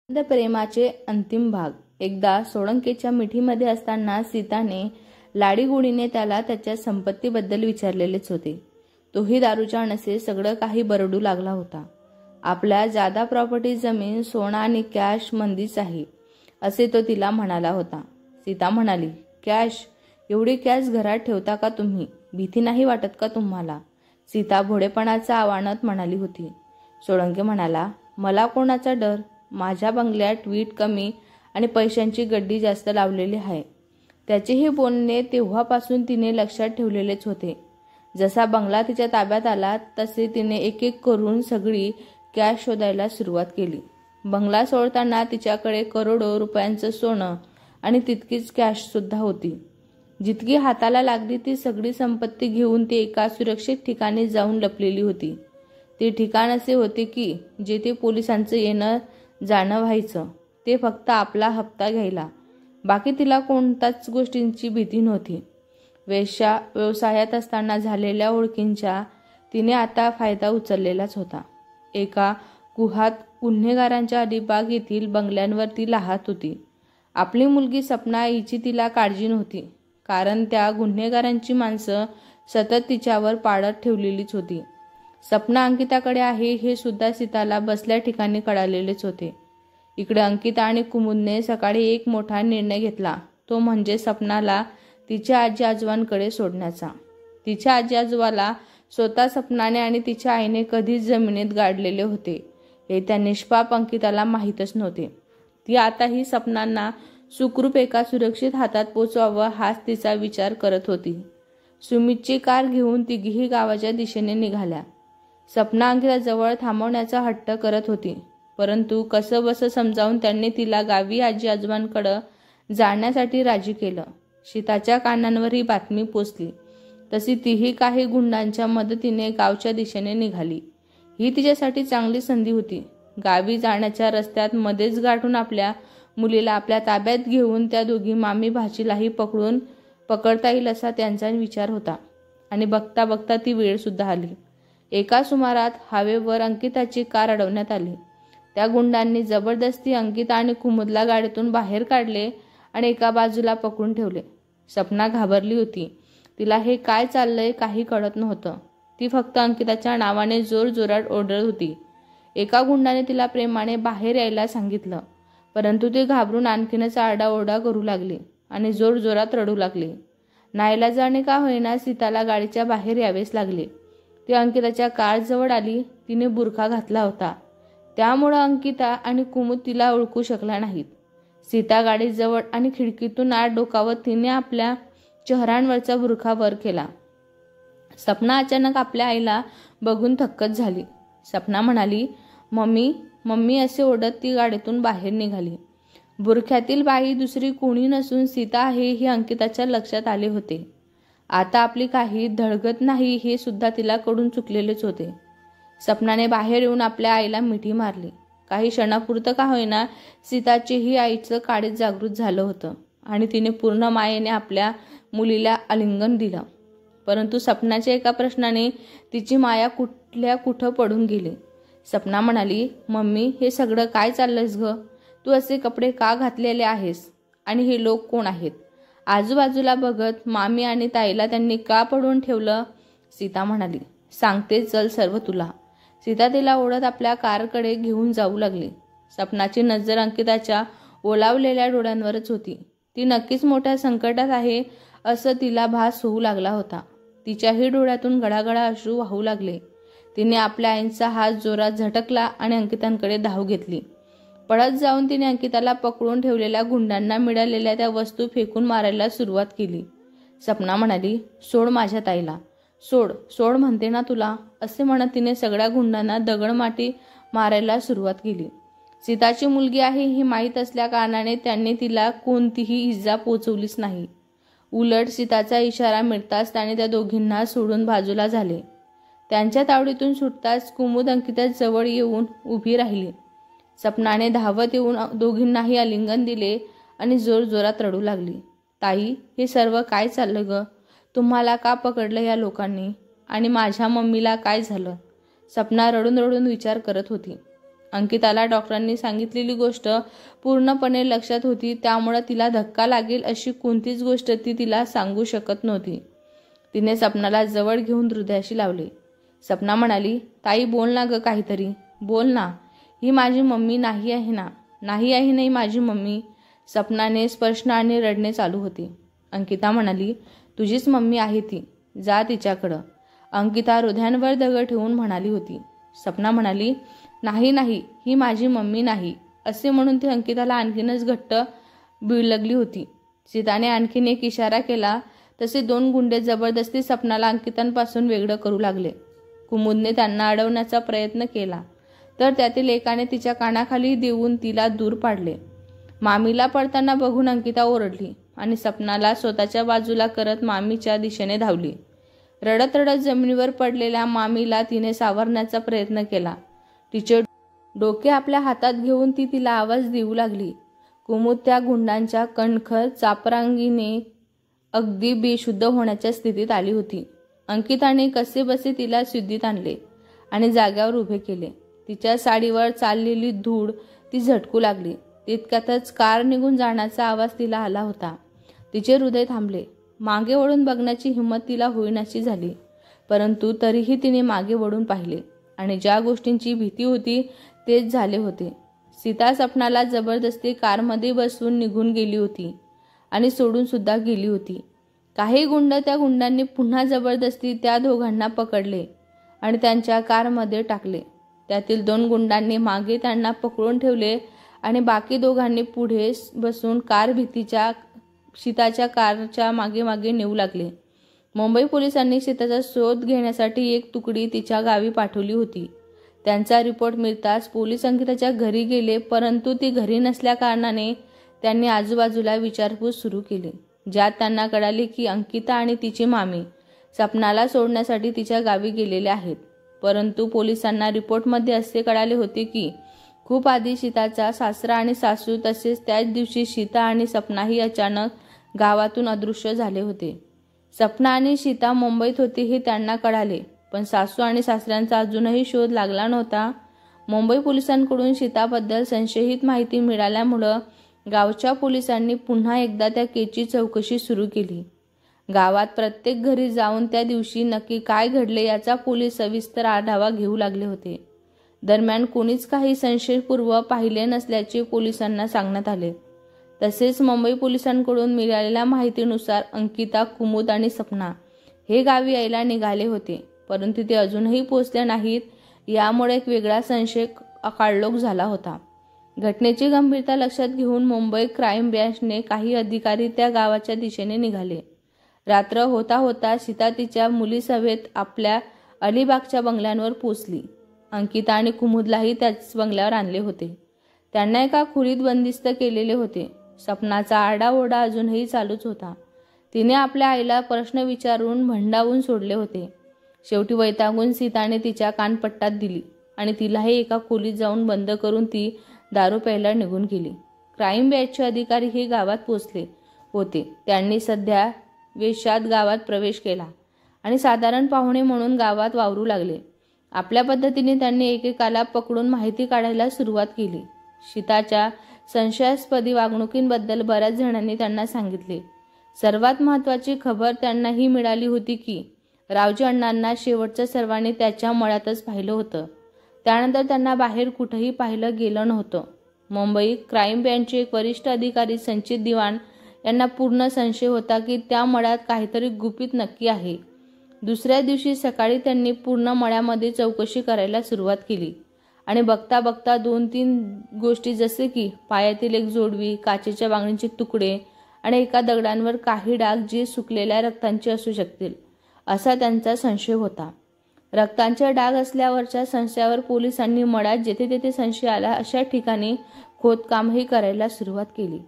प्रेमाचे अंतिम भाग। एकदा सोळंकेच्या मिठीमध्ये असताना सीताने लाडीगोडीने त्याला त्याच्या संपत्तीबद्दल विचारलेलेच होते। तोही दारूच्या नशेत सगळं काही बरडू लागला होता। आपल्या जादा प्रॉपर्टी, जमीन, सोना आणि कॅश मंदीच आहे असे तो तिला म्हणाला होता। सीता म्हणाली, कॅश? एवढी कॅश घरात ठेवता का तुम्ही? भीती नाही वाटत का तुम्हाला? सीता भोळेपणाचा आवाणात म्हणाली होती। सोळंके म्हणाला, मला कोणाचा डर? माझ्या बंगल्यात वीट कमी आणि पैशांची गड्डी जास्त लावलेली आहे। त्याचेही बोलणे तेव्हापासून तिने लक्षात ठेवलेलेच होते। जसा बंगला तिच्या ताब्यात आला तसे तिने एक एक करून सगळी कॅश शोधायला सुरुवात केली। बंगला सोडताना तिच्याकडे करोडो रुपयांचं सोनं आणि तितकीच कॅश सुद्धा होती। जितकी हाताला लागली ती सगळी संपत्ती घेऊन ती एका सुरक्षित ठिकाणी जाऊन लपलेली होती। ते ठिकाण असे होते की जेथे पोलिसांचं येणं जाणं व्हायचं, ते फक्त आपला हप्ता घ्यायला। बाकी तिला कोणत्याच गोष्टींची भीती नव्हती। वेश्या व्यवसायात असताना झालेल्या ओळखींचा तिने आता फायदा उचललेलाच होता। एका गुहात गुन्हेगारांच्या अलिबाग येथील बंगल्यांवर ती राहत होती। आपली मुलगी सपना हिची तिला काळजी नव्हती, कारण त्या गुन्हेगारांची माणसं सतत तिच्यावर पाळत ठेवलेलीच होती। सपना अंकिताकडे आहे हे सुद्धा सीताला बसल्या ठिकाणी कळालेलेच होते। इकडे अंकिता आणि कुमुदने सकाळी एक मोठा निर्णय घेतला, तो म्हणजे सपनाला तिच्या आजी आजोबांकडे सोडण्याचा। तिच्या आजी आजोबाला स्वतः सपनाने आणि तिच्या आईने कधीच जमिनीत गाडलेले होते हे त्या निष्पाप अंकिताला माहीतच नव्हते। ती आताही सपनांना सुखरूप एका सुरक्षित हातात पोचवावं हाच तिचा विचार करत होती। सुमितची कार घेऊन तिघीही गावाच्या दिशेने निघाल्या। सपना अंकिता जवळ थांबवण्याचा हट्ट करत होती, परंतु कसंबसं समजावून त्यांनी तिला गावी आजी आजोबांकडे जाण्यासाठी राजी केलं। सीताच्या कानांवर ही बातमी पोचली तशी तीही काही गुंडांच्या मदतीने गावच्या दिशेने निघाली। ही तिच्यासाठी चांगली संधी होती। गावी जाण्याच्या रस्त्यात मध्येच गाठून आपल्या मुलीला आपल्या ताब्यात घेऊन त्या दोघी मामी भाचीलाही पकडता येईल असा त्यांचा विचार होता। आणि बघता बघता ती वेळ सुद्धा आली। एका सुमारात हायवेवर अंकिताची कार अडवण्यात आली। त्या गुंडांनी जबरदस्ती अंकिता आणि कुमुदला गाडीतून बाहेर काढले आणि एका बाजूला पकडून ठेवले। सपना घाबरली होती। तिला हे काय चाललंय काही कळत नव्हतं। ती फक्त अंकिताच्या नावाने जोरजोरात ओरडत होती। एका गुंडाने तिला प्रेमाने बाहेर यायला सांगितलं, परंतु ती घाबरून आणखीनच आरडाओरडा करू लागली आणि जोरजोरात रडू लागली। नाईलाजाने का होईना सीताला गाडीच्या बाहेर यावेच लागले। ती अंकिताच्या कार जवळ आली। तिने बुरखा घातला होता, त्यामुळे अंकिता आणि कुमुद तिला ओळखू शकल्या नाहीत। सीता गाडीजवळ आणि खिडकीतून आत डोकावत तिने आपल्या चेहऱ्यावरचा बुरखा वर केला। सपना अचानक आपल्या आईला बघून थक्कच झाली। सपना म्हणाली, मम्मी मम्मी असे ओरडत ती गाडीतून बाहेर निघाली। बुरख्यातील बाई दुसरी कोणी नसून सीता आहे हे अंकिताच्या लक्षात आले होते। आता आपली काही धडगत नाही हे सुद्धा तिला कळून चुकलेलेच होते। सपनाने बाहेर येऊन आपल्या आईला मिठी मारली। काही क्षणापुरतं का होईना सीताचेही आईचं काळीज जागृत झालं होतं आणि तिने पूर्ण मायेने आपल्या मुलीला आलिंगन दिलं। परंतु सपनाच्या एका प्रश्नाने तिची माया कुठल्या कुठं पडून गेली। सपना म्हणाली, मम्मी हे सगळं काय चाललंयस ग? तू असे कपडे का घातलेले आहेस? आणि हे लोक कोण आहेत? आजूबाजूला बघत मामी आणि ताईला त्यांनी का पडून ठेवलं? सीता म्हणाली, सांगते चल सर्व तुला। सीता तिला ओढत आपल्या कारकडे घेऊन जाऊ लागली। सपनाची नजर अंकिताच्या ओलावलेल्या डोळ्यांवरच होती। ती नक्कीच मोठ्या संकटात आहे असं तिला भास होऊ लागला होता। तिच्याही डोळ्यातून गडागडा अश्रू वाहू लागले। तिने आपल्या आईंचा हात जोरात झटकला आणि अंकितांकडे धाव घेतली। पळत जाऊन तिने अंकिताला पकडून ठेवलेल्या गुंडांना मिळालेल्या त्या वस्तू फेकून मारायला सुरुवात केली। सपना म्हणाली, सोड माझ्या ताईला, सोड सोड म्हणते ना तुला, असे म्हणत तिने सगळ्या गुंडांना दगडमाटी मारायला सुरुवात केली। सीताची मुलगी आहे ही माहीत असल्या कारणाने त्यांनी तिला कोणतीही इजा पोचवलीच नाही। उलट सीताचा इशारा मिळताच त्याने त्या दोघींना सोडून बाजूला झाले। त्यांच्या तावडीतून सुटताच कुमुद अंकिता जवळ येऊन उभी राहिली। सपनाने धावत येऊन दोघींनाही आलिंगन दिले आणि जोरजोरात रडू लागली। ताई हे सर्व काय चाललं ग? तुम्हाला का पकडलं या लोकांनी? आणि माझ्या मम्मीला काय झालं? सपना रडून रडून विचार करत होती। अंकिताला डॉक्टरांनी सांगितलेली गोष्ट पूर्णपणे लक्षात होती, त्यामुळे तिला धक्का लागेल अशी कोणतीच गोष्ट ती तिला सांगू शकत नव्हती. तिने सपनाला जवळ घेऊन हृदयाशी लावले. सपना म्हणाली, ताई बोल ना ग, काहीतरी बोल ना. ही माझी मम्मी नाही आहे ना? नाही आहे नाही माझी मम्मी. सपनाने स्पर्शने आणि रडणे चालू होते. अंकिता म्हणाली, तुझीच मम्मी आहे ती, जा तिच्याकडं. अंकिता हृदयांवर दगड ठेवून म्हणाली होती. सपना म्हणाली, नाही नाही, ही माझी मम्मी नाही. असे म्हणून ती अंकिताला आणखीनच घट्ट बिळगली होती. सीताने आणखीन एक इशारा केला तसे 2 गुंडे जबरदस्ती सपनाला अंकितांपासून वेगळं करू लागले. कुमुदने त्यांना अडवण्याचा प्रयत्न केला तर त्यातील एकाने तिच्या कानाखाली देऊन तिला दूर पाडले. मामीला पडताना बघून अंकिता ओरडली आणि सपनाला स्वतःच्या बाजूला करत मामीच्या दिशेने धावली. रडत रडत जमिनीवर पडलेल्या मामीला तिने सावरण्याचा प्रयत्न केला. तिचे डोके आपल्या हातात घेऊन ती तिला आवाज देऊ लागली. कुमुद त्या गुंडांच्या कणखर चापरांगीने अगदी बेशुद्ध होण्याच्या स्थितीत आली होती. अंकिताने कसेबसे तिला शुद्धीत आणले आणि जाग्यावर उभे केले. तिच्या साडीवर चाललेली धूळ ती झटकू लागली. तितक्यातच कार निघून जाण्याचा आवाज तिला आला होता. तिचे हृदय थांबले. मागे वळून बघण्याची हिंमत तिला होईनाशी झाली, परंतु तरीही तिने मागे वळून पाहिले आणि ज्या गोष्टींची भीती होती तेच झाले होते. सीता सपनाला जबरदस्ती कारमध्ये बसवून निघून गेली होती आणि सोडून सुद्धा गेली होती. काही त्या गुंडांनी पुन्हा जबरदस्ती त्या दोघांना पकडले आणि त्यांच्या कारमध्ये टाकले. त्यातील 2 गुंडांनी मागे त्यांना पकडून ठेवले आणि बाकी दोघांनी पुढे बसून कार भीतीच्या सीताच्या कारच्या मागे मागे नेऊ लागले. मुंबई पोलिसांनी सीताचा शोध घेण्यासाठी एक तुकडी तिच्या गावी पाठवली होती. त्यांचा रिपोर्ट मिळताच पोलीस अंकिताच्या घरी गेले, परंतु ती घरी नसल्या कारणाने त्यांनी आजूबाजूला विचारपूस सुरू केली, ज्यात त्यांना कळाले की अंकिता आणि तिची मामी सपनाला सोडण्यासाठी तिच्या गावी गेलेले आहेत. परंतु पोलिसांना रिपोर्टमध्ये असे कळाले होते की खूप आधी सीताचा सासरा आणि सासू तसेच त्याच दिवशी सीता आणि सपनाही अचानक गावातून अदृश्य झाले होते. सपना आणि सीता मुंबईत होती हे त्यांना कळाले, पण सासू आणि सासऱ्यांचा अजूनही शोध लागला नव्हता. मुंबई पोलिसांकडून सीताबद्दल संशयित माहिती मिळाल्यामुळं गावच्या पोलिसांनी पुन्हा एकदा त्या केसची चौकशी सुरू केली. गावात प्रत्येक घरी जाऊन त्या दिवशी नक्की काय घडले याचा पोलीस सविस्तर आढावा घेऊ लागले होते. दरम्यान कोणीच काही संशयपूर्व पाहिले नसल्याचे पोलिसांना सांगण्यात आले. तसेच मुंबई पोलिसांकडून मिळालेल्या माहितीनुसार अंकिता, कुमुद आणि सपना हे गावी यायला निघाले होते, परंतु ते अजूनही पोहोचले नाहीत. यामुळे एक वेगळा संशय काळोख झाला होता. घटनेची गंभीरता लक्षात घेऊन मुंबई क्राईम ब्रँचने काही अधिकारी त्या गावाच्या दिशेने निघाले. रात्र होता होता सीता तिच्या मुलीसभेत आपल्या अलिबागच्या बंगल्यांवर पोचली. अंकिता आणि कुमुदलाही त्याच बंगल्यावर आणले होते. त्यांना एका खोलीत बंदिस्त केलेले होते. सपनाचा आरडाओरडा अजूनही चालूच होता. तिने आपल्या आईला प्रश्न विचारून भंडावून सोडले होते. शेवटी वैतागून सीताने तिच्या कानपट्टात दिली आणि तिलाही एका खोलीत जाऊन बंद करून ती दारू प्यायला निघून गेली. क्राईम ब्रँचचे अधिकारी हे गावात पोचले होते. त्यांनी सध्या वेशात गावात प्रवेश केला आणि साधारण पाहुणे म्हणून गावात वावरू लागले. आपल्या पद्धतीने त्यांनी एकेकाला पकडून माहिती काढायला सुरुवात केली. सीताच्या संशयास्पद वागणुकीबद्दल बऱ्याच जणांनी त्यांना सांगितले. सर्वात महत्त्वाची खबर त्यांनाही मिळाली होती की रावजी अण्णांना शेवटचं सर्वांनी त्याच्या मळ्यातच पाहिलं होतं. त्यानंतर त्यांना बाहेर कुठेही पाहिलं गेलं नव्हतं. मुंबई क्राईम ब्रँचचे एक वरिष्ठ अधिकारी संचित दिवाण यांना पूर्ण संशय होता की त्या मळ्यात काहीतरी गुपित नक्की आहे. दुसऱ्या दिवशी सकाळी त्यांनी पूर्ण मळ्यामध्ये चौकशी करायला सुरुवात केली आणि बघता बघता 2-3 गोष्टी जसे की पायातील एक जोडवी, काचेच्या बांगडीचे तुकडे आणि एका दगडांवर काही डाग जे सुकलेल्या रक्तांचे असू शकतील असा त्यांचा संशय होता. रक्तांचे डाग असल्यावरच्या संशयावर पोलिसांनी मळ्यात जेथे तेथे संशय आला अशा ठिकाणी खोदकामही करायला सुरुवात केली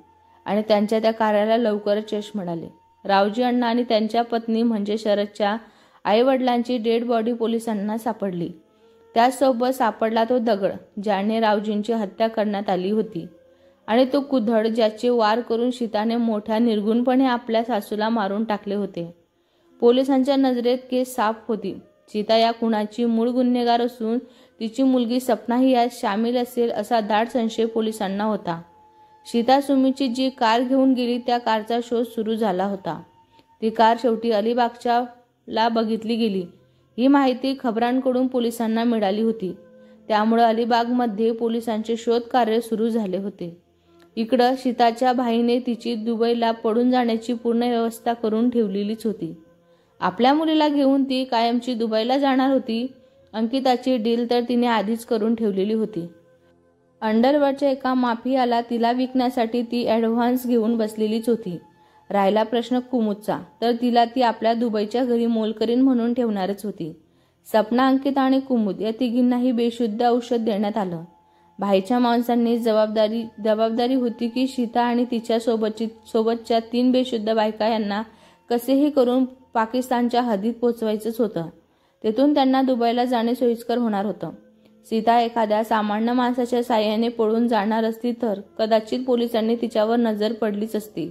आणि त्यांच्या त्या कार्याला लवकरच यश मिळाले. रावजी अण्णा आणि त्यांच्या पत्नी म्हणजे शरदच्या आईवडिलांची डेड बॉडी पोलिसांना सापडली. त्यासोबत सापडला तो दगड ज्याने रावजींची हत्या करण्यात आली होती आणि तो कुऱ्हाड ज्याचे वार करून सीताने मोठ्या निर्गुणपणे आपल्या सासूला मारून टाकले होते. पोलिसांच्या नजरेत केस साफ होती. सीता या खुनाची मूळ गुन्हेगार असून तिची मुलगी सपनाही यात सामील असेल असा दाट संशय पोलिसांना होता. सीता सुमीची जी कार घेऊन गेली त्या कारचा शोध सुरू झाला होता. ती कार शेवटी अलिबागच्या ला बघितली गेली ही माहिती खबरांकडून पोलिसांना मिळाली होती. त्यामुळे अलिबागमध्ये पोलिसांचे शोध कार्य सुरू झाले होते. इकडं सीताच्या भाईने तिची दुबईला पडून जाण्याची पूर्ण व्यवस्था करून ठेवलेलीच होती. आपल्या मुलीला घेऊन ती कायमची दुबईला जाणार होती. अंकिताची डील तर तिने आधीच करून ठेवलेली होती. अंडरवर्ल्डच्या एका माफियाला तिला विकण्यासाठी ती ॲडव्हान्स घेऊन बसलेलीच होती. राहिला प्रश्न कुमुदचा, तर तिला ती आपल्या दुबईच्या घरी मोलकरीण म्हणून ठेवणारच होती. सपना, अंकिता आणि कुमुद या तिघींनाही बेशुद्ध औषध देण्यात आलं. भाईच्या माणसांनी जबाबदारी होती की सीता आणि तिच्या सोबतच्या 3 बेशुद्ध बायका यांना कसेही करून पाकिस्तानच्या हद्दीत पोचवायचंच होतं. तेथून त्यांना दुबईला जाणे सोयीस्कर होणार होतं. सीता एखाद्या सामान्य माणसाच्या साह्याने पळून जाणार असती तर कदाचित पोलिसांनी तिच्यावर नजर पडलीच असती.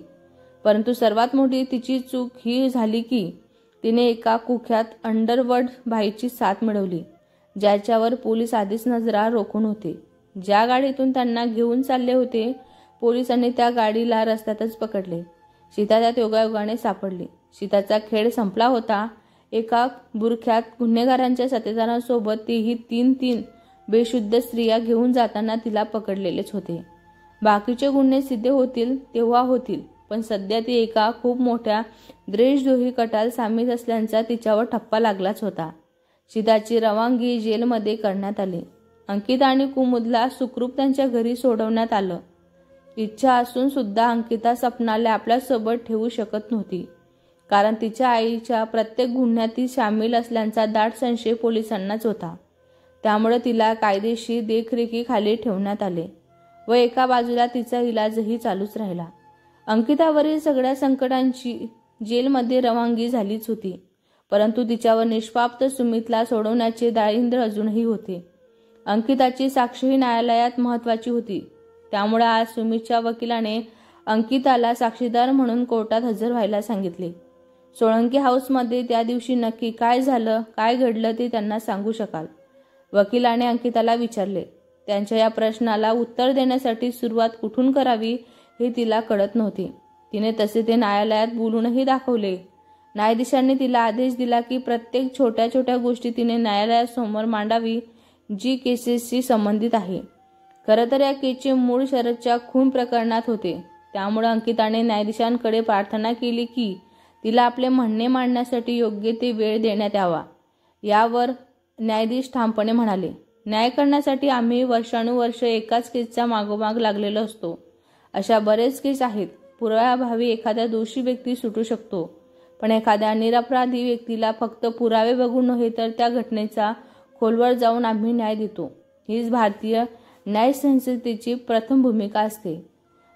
परंतु सर्वात मोठी तिची चूक ही झाली की तिने एका कुख्यात अंडरवर्ल्ड भाईची साथ मिळवली, ज्याच्यावर पोलीस आधीच नजरा रोखून होते. ज्या गाडीतून त्यांना घेऊन चालले होते पोलिसांनी त्या गाडीला रस्त्यातच पकडले. सीता त्यात योगायोगाने सापडली. सीताचा खेळ संपला होता. एका बुरख्यात गुन्हेगारांच्या साथीदारांसोबत तीही 3 बेशुद्ध स्त्रिया घेऊन जाताना तिला पकडलेलेच होते. बाकीचे गुन्हे सिद्ध होतील तेव्हा होतील, पण सध्या ती एका खूप मोठ्या देशद्रोही कटाला सामील असल्याचा तिच्यावर ठप्पा लागलाच होता. सीताची रवानगी जेलमध्ये करण्यात आली. अंकिता आणि कुमुदला सुखरूप त्यांच्या घरी सोडवण्यात आलं. इच्छा असून सुद्धा अंकिता सपनाला आपल्यासोबत ठेवू शकत नव्हती, कारण तिच्या आईच्या प्रत्येक गुन्ह्यात ती सामील असल्याचा दाट संशय पोलिसांनाच होता. त्यामुळे तिला कायदेशीर देखरेखीखाली ठेवण्यात आले व एका बाजूला तिचा इलाजही चालूच राहिला. अंकितावरील सगळ्या संकटांची जेलमध्ये रवानगी झालीच होती, परंतु तिच्यावर निष्पाप सुमितला सोडवण्याचे दारिद्र्य अजूनही होते. अंकिताची साक्षीही न्यायालयात महत्त्वाची होती. त्यामुळे आज सुमितच्या वकिलाने अंकिताला साक्षीदार म्हणून कोर्टात हजर व्हायला सांगितले. सोळंकी हाऊसमध्ये त्या दिवशी नक्की काय झालं, काय घडलं ते त्यांना सांगू शकाल? वकिलाने अंकिताला विचारले. त्यांच्या या प्रश्नाला उत्तर देण्यासाठी सुरुवात कुठून करावी हे तिला कळत नव्हते. तिने तसे ते न्यायालयात बोलूनही दाखवले. न्यायाधीशांनी तिला आदेश दिला की प्रत्येक छोट्या छोट्या गोष्टी तिने न्यायालयासमोर मांडावी जी केसेसशी संबंधित आहे. खरं तर या केसचे मूळ शरदच्या खून प्रकरणात होते. त्यामुळे अंकिताने न्यायाधीशांकडे प्रार्थना केली की तिला आपले म्हणणे मांडण्यासाठी योग्य ते वेळ देण्यात यावा. यावर न्यायाधीश ठामपणे म्हणाले, न्याय करण्यासाठी आम्ही वर्षानुवर्ष एकाच केसच्या मागोमाग लागलेलो असतो. अशा बरेच केस आहेत. पुराव्याअभावी एखाद्या दोषी व्यक्ती सुटू शकतो, पण एखाद्या निरपराधी व्यक्तीला फक्त पुरावे बघून नव्हे तर त्या घटनेचा खोलवर जाऊन आम्ही न्याय देतो. हीच भारतीय न्यायसंहितेची प्रथम भूमिका असते.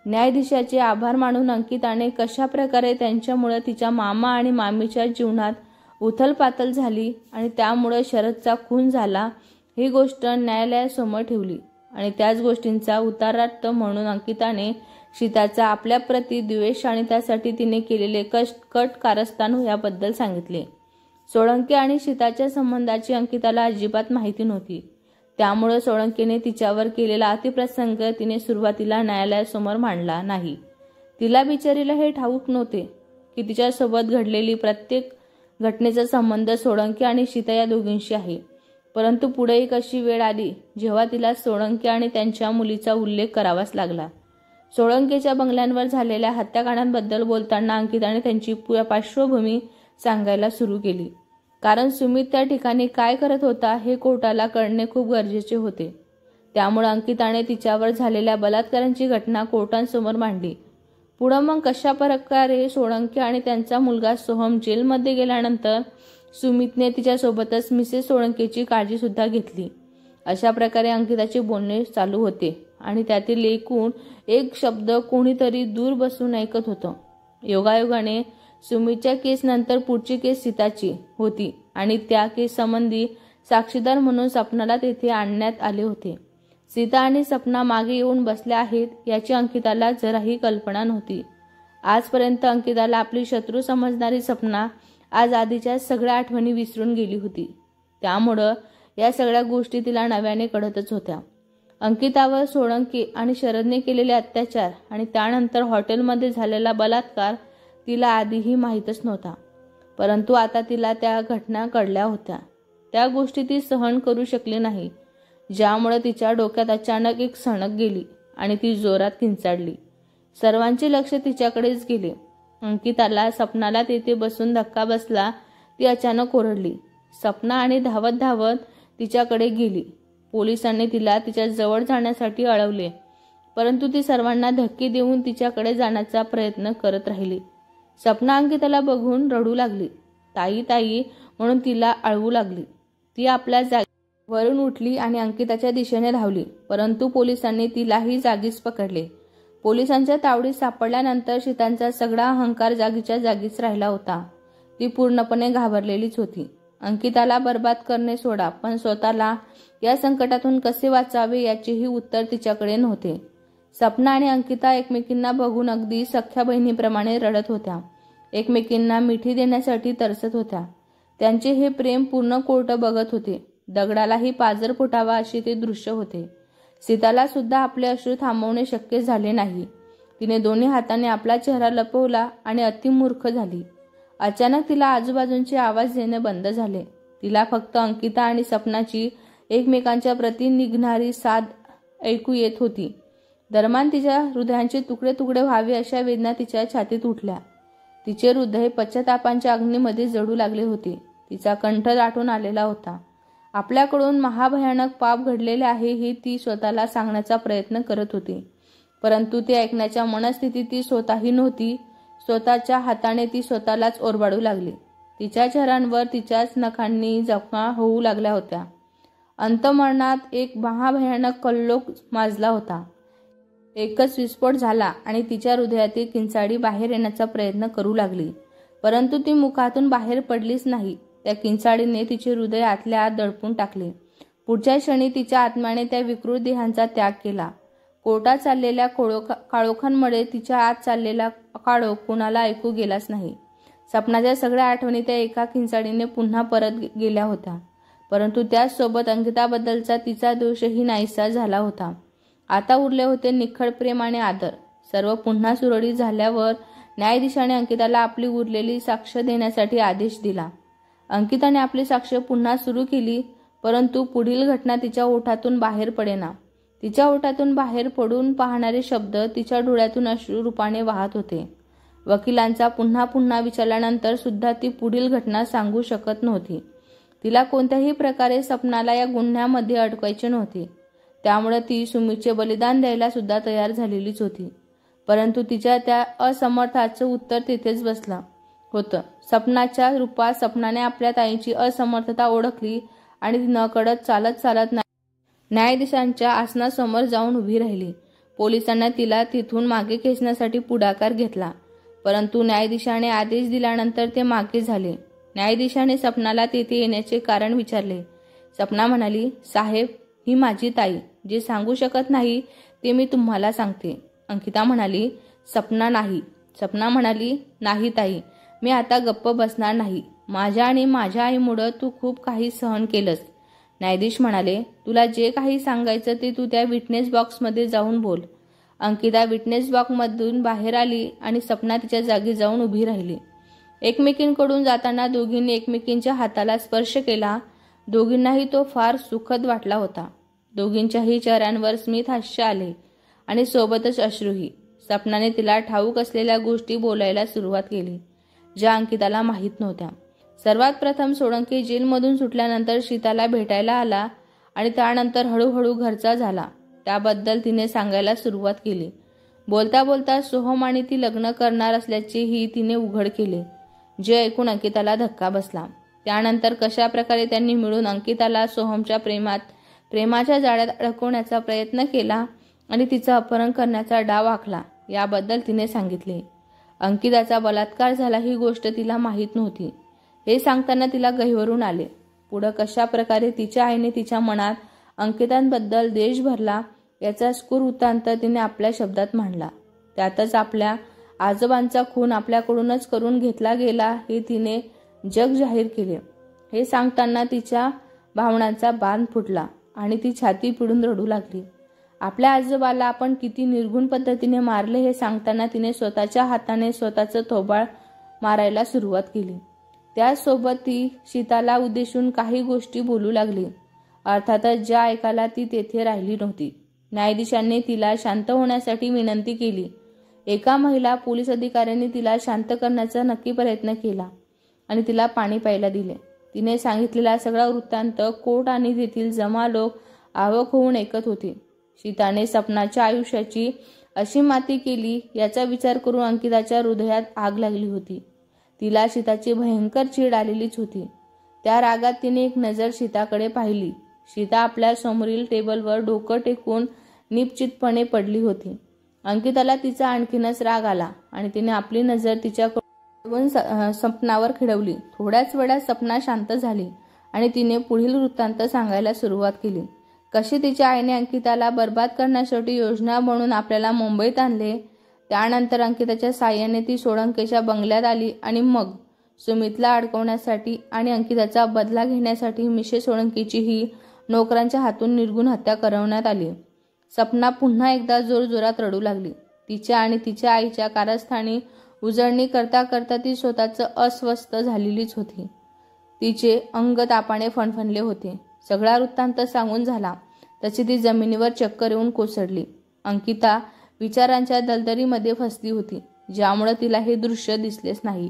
न्यायाधीशाचे आभार मानून अंकिताने कशा प्रकारे त्यांच्यामुळे तिच्या मामा आणि मामीच्या जीवनात उथलपाथल झाली आणि त्यामुळे शरदचा खून झाला ही गोष्ट न्यायालयासमोर ठेवली आणि त्याच गोष्टींचा उतारार्थ म्हणून अंकिताने सीताचा आपल्याप्रती द्वेष आणि त्यासाठी तिने केलेले कट कारस्थान याबद्दल सांगितले. सोळंकी आणि सीताच्या संबंधाची अंकिताला अजिबात माहिती नव्हती. त्यामुळे सोळंकीने तिच्यावर केलेला अतिप्रसंग तिने सुरुवातीला न्यायालयासमोर मांडला नाही. तिला बिचारीला हे ठाऊक नव्हते की तिच्यासोबत घडलेली प्रत्येक घटनेचा संबंध सोळंकी आणि सीता या दोघींशी आहे. परंतु पुढे एक अशी वेळ आली जेव्हा तिला सोळंकी आणि त्यांच्या मुलीचा उल्लेख करावाच लागला. सोळंकीच्या बंगल्यांवर झालेल्या हत्याकांडांबद्दल बोलताना अंकिताने त्यांची पार्श्वभूमी सांगायला सुरू केली, कारण सुमित त्या ठिकाणी काय करत होता हे कोर्टाला कळणे खूप गरजेचे होते. त्यामुळे अंकिताने तिच्यावर झालेल्या बलात्कारांची घटना कोर्टांसमोर मांडली. पुढे मग कशा प्रकारे सोळंकी आणि त्यांचा मुलगा सोहम जेलमध्ये गेल्यानंतर सुमितने तिच्यासोबतच मिसेस सोळंकीची काळजी सुद्धा घेतली. अशा प्रकारे अंकिताचे बोलणे चालू होते आणि त्यातील एकूण एक शब्द कोणीतरी दूर बसून ऐकत होतं. योगायोगाने सुमितच्या केसनंतर पुढची केस सीताची होती आणि त्या केस संबंधी साक्षीदार म्हणून सपनाला तेथे आणण्यात आले होते. सीता आणि सपना मागे येऊन बसल्या आहेत याची अंकिताला जराही कल्पना नव्हती. आजपर्यंत अंकिताला आपली शत्रू समजणारी सपना आज आधीच्या सगळ्या आठवणी विसरून गेली होती. त्यामुळं या सगळ्या गोष्टी तिला नव्याने कळतच होत्या. अंकितावर सोळंकी आणि शरदने केलेले अत्याचार आणि त्यानंतर हॉटेलमध्ये झालेला बलात्कार तिला आधीही माहीतच नव्हता. परंतु आता तिला त्या घटना कळल्या होत्या. त्या गोष्टी ती सहन करू शकली नाही, ज्यामुळे तिच्या डोक्यात अचानक एक सणक गेली आणि ती जोरात किंचाळली. सर्वांचे लक्ष तिच्याकडेच गेले. अंकिताला सपनाला तेथे बसून धक्का बसला. ती अचानक ओरडली. सपना आणि धावत धावत तिच्याकडे गेली. पोलिसांनी तिला तिच्या जवळ जाण्यासाठी अडवले, परंतु ती सर्वांना धक्के देऊन तिच्याकडे जाण्याचा प्रयत्न करत राहिली. सपना अंकिताला बघून रडू लागली. ताई ताई म्हणून तिला अळवू लागली. ती आपल्या जागेवरून उठली आणि अंकिताच्या दिशेने धावली, परंतु पोलिसांनी तिलाही जागीच पकडले. पोलिसांच्या तावडीत सापडल्यानंतर शीतांचा सगळा अहंकार जागीच्या जागीच राहिला होता. ती पूर्णपणे घाबरलेलीच होती. अंकिताला बर्बाद करणे सोडा, पण स्वतःला या संकटातून कसे वाचावे याचेही उत्तर तिच्याकडे नव्हते. सपना आणि अंकिता एकमेकींना बघून अगदी सख्या बहिणीप्रमाणे रडत होत्या. एकमेकींना मिठी देण्यासाठी तरसत होत्या. त्यांचे हे प्रेम पूर्ण कोर्ट बघत होते. दगडालाही पाजर फुटावा असे ते दृश्य होते. सीताला सुद्धा आपले अश्रू थांबवणे शक्य झाले नाही. तिने दोन्ही हाताने आपला चेहरा लपवला आणि अतिमूर्ख झाली. अचानक तिला आजूबाजूंचे आवाज येणे बंद झाले. तिला फक्त अंकिता आणि सपनाची एकमेकांच्या प्रती निघणारी साद ऐकू येत होती. दरम्यान तिच्या हृदयाचे तुकडे तुकडे व्हावे अशा वेदना तिच्या छातीत उठल्या. तिचे हृदय पश्चातापांच्या अग्नीमध्ये जळू लागले होते. तिचा कंठ दाटून आलेला होता. आपल्याकडून महाभयानक पाप घडलेले आहे हे ती स्वतःला सांगण्याचा प्रयत्न करत होती, परंतु ते ऐकण्याच्या मनस्थितीत ती स्वतःही नव्हती. स्वतःच्या हाताने ती स्वतःलाच ओरबाडू लागली. तिच्या चेहऱ्यावर तिच्याच नखांनी जखमा होऊ लागल्या होत्या. अंतःमरणात एक महाभयानक कल्लोळ माजला होता. एकच विस्फोट झाला आणि तिच्या हृदयातील किंचाळी बाहेर येण्याचा प्रयत्न करू लागली, परंतु ती मुखातून बाहेर पडलीच नाही. त्या किंचाळीने तिचे हृदय आतल्या आत दडपून टाकले. पुढच्या क्षणी तिच्या आत्म्याने त्या विकृत देहांचा त्याग केला. कोर्टात चाललेल्या काळोखांमुळे तिच्या आत चाललेला काळोख कुणाला ऐकू गेलाच नाही. सपनाच्या सगळ्या आठवणी त्या एका किंचाळीने पुन्हा परत गेल्या होत्या, परंतु त्याचसोबत अंकिताबद्दलचा तिचा दोषही नाहीसा झाला होता. आता उरले होते निखळ प्रेम आणि आदर. सर्व पुन्हा सुरळीत झाल्यावर न्यायाधीशाने अंकिताला आपली उरलेली साक्ष देण्यासाठी आदेश दिला. अंकिताने आपली साक्ष पुन्हा सुरू केली, परंतु पुढील घटना तिच्या ओठातून बाहेर पडेना. तिच्या ओठातून बाहेर पडून पाहणारे शब्द तिच्या डोळ्यातून अश्रुरूपाने वाहत होते. वकिलांचा पुन्हा पुन्हा विचारल्यानंतर सुद्धा ती पुढील घटना सांगू शकत नव्हती. तिला कोणत्याही प्रकारे सपनाला या गुन्ह्यामध्ये अडकवायचे नव्हते, त्यामुळे ती सुमीचे बलिदान द्यायला सुद्धा तयार झालेलीच होती. परंतु तिच्या त्या असमर्थाचं उत्तर तिथेच बसलं होतं. सपनाच्या रूपात सपनाने आपल्या ताईची असमर्थता ओळखली आणि ती नकळत चालत न्यायाधीशांच्या आसनासमोर जाऊन उभी राहिली. पोलिसांना तिला तिथून मागे खेचण्यासाठी पुढाकार घेतला, परंतु न्यायाधीशाने आदेश दिल्यानंतर ते मागे झाले. न्यायाधीशाने सपनाला तेथे येण्याचे कारण विचारले. सपना म्हणाली, साहेब, ही माझी ताई. जे सांगू शकत नाही ते मी तुम्हाला सांगते. अंकिता म्हणाली, सपना नाही. सपना म्हणाली, नाही ताई, मी आता गप्प बसणार नाही. माझ्या आणि माझ्या आईमुळे तू खूप काही सहन केलंस. न्यायाधीश म्हणाले, तुला जे काही सांगायचं ते तू त्या विटनेस बॉक्समध्ये जाऊन बोल. अंकिता विटनेस बॉक्समधून बाहेर आली आणि सपना तिच्या जागी जाऊन उभी राहिली. एकमेकींकडून जाताना दोघींनी एकमेकींच्या हाताला स्पर्श केला. दोघींनाही तो फार सुखद वाटला होता. दोघींच्याही चेहऱ्यांवर स्मित हास्य आले आणि सोबतच अश्रूही. सपनाने तिला ठाऊक असलेल्या गोष्टी बोलायला सुरुवात केली, ज्या अंकिताला माहीत नव्हत्या. सर्वात प्रथम सोळंकी जेलमधून सुटल्यानंतर शीताला भेटायला आला आणि त्यानंतर हळूहळू घरचा झाला, त्याबद्दल तिने सांगायला सुरुवात केली. बोलता बोलता सोहम आणि ती लग्न करणार असल्याचेही तिने उघड केले, जे ऐकून अंकिताला धक्का बसला. त्यानंतर कशा प्रकारे त्यांनी मिळून अंकिताला सोहमच्या प्रेमाच्या जाळ्यात अडकवण्याचा प्रयत्न केला आणि तिचं अपहरण करण्याचा डाव आखला, याबद्दल तिने सांगितले. अंकिताचा बलात्कार झाला ही गोष्ट तिला माहीत नव्हती. हे सांगताना तिला गहिवरून आले. पुढे कशा प्रकारे तिच्या आईने तिच्या मनात अंकितांबद्दल द्वेष भरला याचा स्फुर वृत्तांत तिने आपल्या शब्दात मांडला. त्यातच आपल्या आजोबांचा खून आपल्याकडूनच करून घेतला गेला हे तिने जग जाहीर केले. हे सांगताना तिच्या भावनांचा बांध फुटला आणि ती छाती पिळून रडू लागली. आपल्या आजोबाला आपण किती निर्घुण पद्धतीने मारले हे सांगताना तिने स्वतःच्या हाताने स्वतःचं थोबाळ मारायला सुरुवात केली. त्याचसोबत ती सीताला उद्देशून काही गोष्टी बोलू लागली. अर्थातच ज्या ऐकायला ती तेथे राहिली नव्हती. न्यायाधीशांनी तिला शांत होण्यासाठी विनंती केली. एका महिला पोलीस अधिकाऱ्यांनी तिला शांत करण्याचा नक्की प्रयत्न केला आणि तिला पाणी प्यायला दिले. तिने सांगितलेला सगळा वृत्तांत कोर्ट आणि तेथील जमा लोक आवक होऊन ऐकत होते. सीताने सपनाच्या आयुष्याची अशी माती केली याचा विचार करून अंकिताच्या हृदयात आग लागली होती. तिला सीताची भयंकर चीड आलेलीच होती. त्या रागात तिने एक नजर सीताकडे पाहिली. सीता आपल्या समोरील टेबलवर डोकं टेकून निपचितपणे पडली होती. अंकिताला तिचा आणखीनच राग आला आणि तिने आपली नजर तिच्याकडून सपनावर खिळवली. थोड्याच वेळात सपना शांत झाली आणि तिने पुढील वृत्तांत सांगायला सुरुवात केली. कशी तिच्या आईने अंकिताला बर्बाद करण्यासाठी योजना बनवून आपल्याला मुंबईत आणले. त्यानंतर अंकिताच्या साह्याने ती सोळंकेच्या बंगल्यात आली आणि मग सुमितला अडकवण्यासाठी आणि अंकिताचा बदला घेण्यासाठी मिसेस सोळंकेची ही नोकरांच्या हातून निर्घुण हत्या करवण्यात आली. सपना पुन्हा एकदा जोरजोरात रडू लागली. तिच्या आणि तिच्या आईच्या कारस्थानी उजळणी करता करता ती स्वतःच अस्वस्थ झालेलीच होती. तिचे अंग तापाने फणफणले होते. सगळा वृत्तांत सांगून झाला तशी ती जमिनीवर चक्कर येऊन कोसळली. अंकिता विचारांच्या दलदलीमध्ये फसली होती, ज्यामुळे तिला हे दृश्य दिसलेच नाही.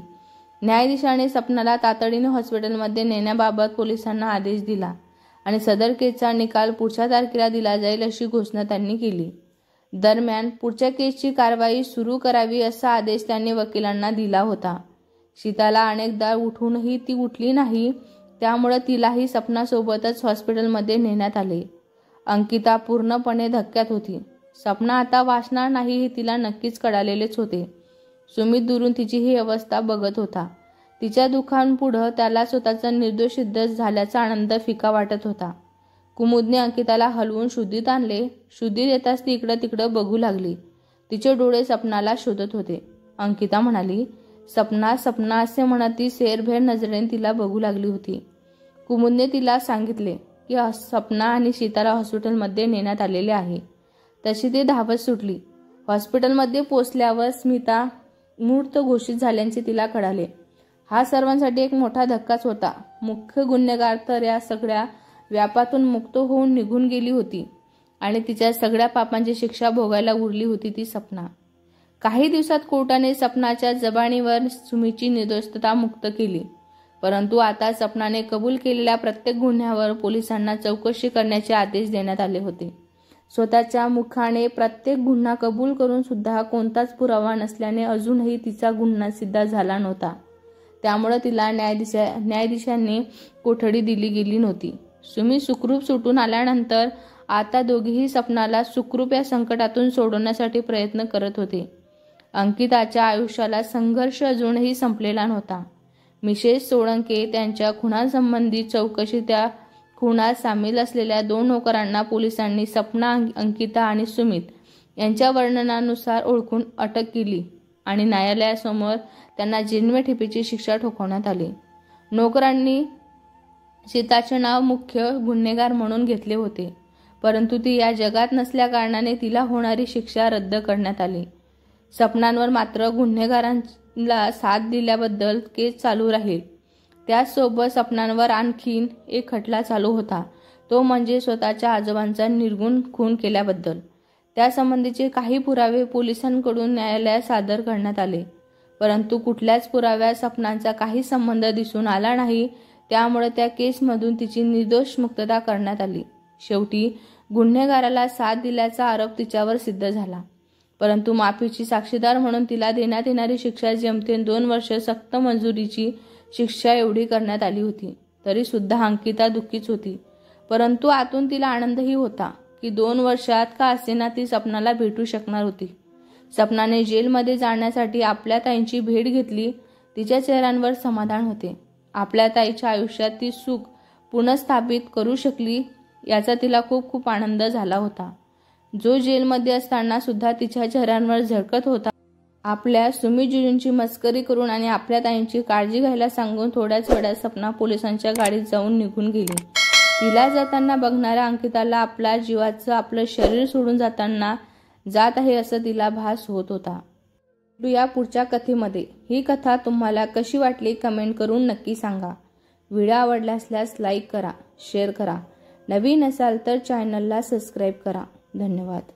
न्यायाधीशाने सपनाला तातडीने हॉस्पिटलमध्ये नेण्याबाबत पोलिसांना आदेश दिला आणि सदर केसचा निकाल पुढच्या तारखेला दिला जाईल अशी घोषणा त्यांनी केली. दरम्यान पुढच्या केसची कारवाई सुरू करावी असा आदेश त्यांनी वकिलांना दिला होता. सीताला अनेकदा उठूनही ती उठली नाही, त्यामुळे तिलाही सपनासोबतच हॉस्पिटलमध्ये नेण्यात आले. अंकिता पूर्णपणे धक्क्यात होती. सपना आता वाचणार नाही हे तिला नक्कीच कळालेलेच होते. सुमित दुरून तिची ही अवस्था बघत होता. तिच्या दुःखांपुढं त्याला स्वतःचा निर्दोष सिद्ध झाल्याचा आनंद फिका वाटत होता. कुमुदने अंकिताला हलवून शुद्धीत आणले. शुद्धीत येताच ती इकडं तिकडं बघू लागली. तिचे डोळे सपनाला शोधत होते. अंकिता म्हणाली, सपना सपना असे म्हणत ती सेरभेर नजरेने तिला बघू लागली होती. कुमुदने तिला सांगितले की सपना आणि सीताला हॉस्पिटलमध्ये नेण्यात आलेले आहे. तशी ती धावत सुटली. हॉस्पिटलमध्ये पोचल्यावर स्मिता मूर्त घोषित झाल्याचे तिला कळाले. हा सर्वांसाठी एक मोठा धक्काच होता. मुख्य गुन्हेगार तर या सगळ्या व्यापातून मुक्त होऊन निघून गेली होती आणि तिच्या सगळ्या पापांची शिक्षा भोगायला उरली होती ती सपना. काही दिवसात कोर्टाने सपनाच्या जबानीवर सुमीची निर्दोषता मुक्त केली. परंतु आता सपनाने कबूल केलेल्या प्रत्येक गुन्ह्यावर पोलिसांना चौकशी करण्याचे आदेश देण्यात आले होते. स्वतःच्या मुखाने प्रत्येक गुन्हा कबूल करून सुद्धा कोणताच पुरावा नसल्याने अजूनही तिचा गुन्हा सिद्ध झाला नव्हता. त्यामुळे तिला न्यायाधीशांनी कोठडी दिली गेली नव्हती. सुमी सुखरूप सुटून आल्यानंतर आता दोघेही सपनाला सुखरूप या संकटातून सोडवण्यासाठी प्रयत्न करत होते. अंकिताच्या आयुष्याला संघर्ष अजूनही संपलेला नव्हता. मिसेस सोळंके त्यांच्या खुनासंबंधी चौकशी त्या खुनात सामील असलेल्या 2 नोकरांना पोलिसांनी सपना, अंकिता आणि सुमित यांच्या वर्णनानुसार ओळखून अटक केली आणि न्यायालयासमोर त्यांना जन्मठेपेची शिक्षा ठोठावण्यात आली. नोकरांनी सीताचे नाव मुख्य गुन्हेगार म्हणून घेतले होते, परंतु ती या जगात नसल्याकारणाने तिला होणारी शिक्षा रद्द करण्यात आली. सपनांवर मात्र गुन्हेगारांना साथ दिल्याबद्दल केस चालू राहील. त्याचसोबत सपनांवर आणखीन एक खटला चालू होता, तो म्हणजे स्वतःच्या आजोबांचा निर्घुण खून केल्याबद्दल. त्यासंबंधीचे काही पुरावे पोलिसांकडून न्यायालयात सादर करण्यात आले, परंतु कुठल्याच पुराव्यात सपनांचा काही संबंध दिसून आला नाही. त्यामुळे त्या केसमधून तिची निर्दोष मुक्तता करण्यात आली. शेवटी गुन्हेगाराला साथ दिल्याचा आरोप तिच्यावर सिद्ध झाला, परंतु माफीची साक्षीदार म्हणून तिला देण्यात येणारी शिक्षा जेमतेम 2 वर्ष सक्त मंजुरीची शिक्षा एवढी करण्यात आली होती. तरी सुद्धा अंकिता दुःखीच होती, परंतु आतून तिला आनंदही होता की 2 वर्षात का असेना ती सपनाला भेटू शकणार होती. सपनाने जेलमध्ये जाण्यासाठी आपल्या ताईंची भेट घेतली. तिच्या चेहऱ्यावर समाधान होते. आपल्या ताईच्या आयुष्यात ती सुख पुनर्स्थापित करू शकली याचा तिला खूप खूप आनंद झाला होता, जो जेलमध्ये असताना सुद्धा तिच्या चेहऱ्यावर झळकत होता. आपल्या सुमीजींची मस्करी करून आणि आपल्या ताईंची काळजी घ्यायला सांगून थोड्याच वेळात सपना पोलिसांच्या गाडीत जाऊन निघून गेली. तिला जाताना बघणाऱ्या अंकिताला आपल्या जीवाचं आपलं शरीर सोडून जात आहे असं तिला भास होत होता. या पुढच्या कथेमध्ये. ही कथा तुम्हाला कशी वाटली कमेंट करून नक्की सांगा. व्हिडिओ आवडला असल्यास लाईक करा, शेअर करा. नवीन असाल तर चॅनलला सबस्क्राईब करा. धन्यवाद.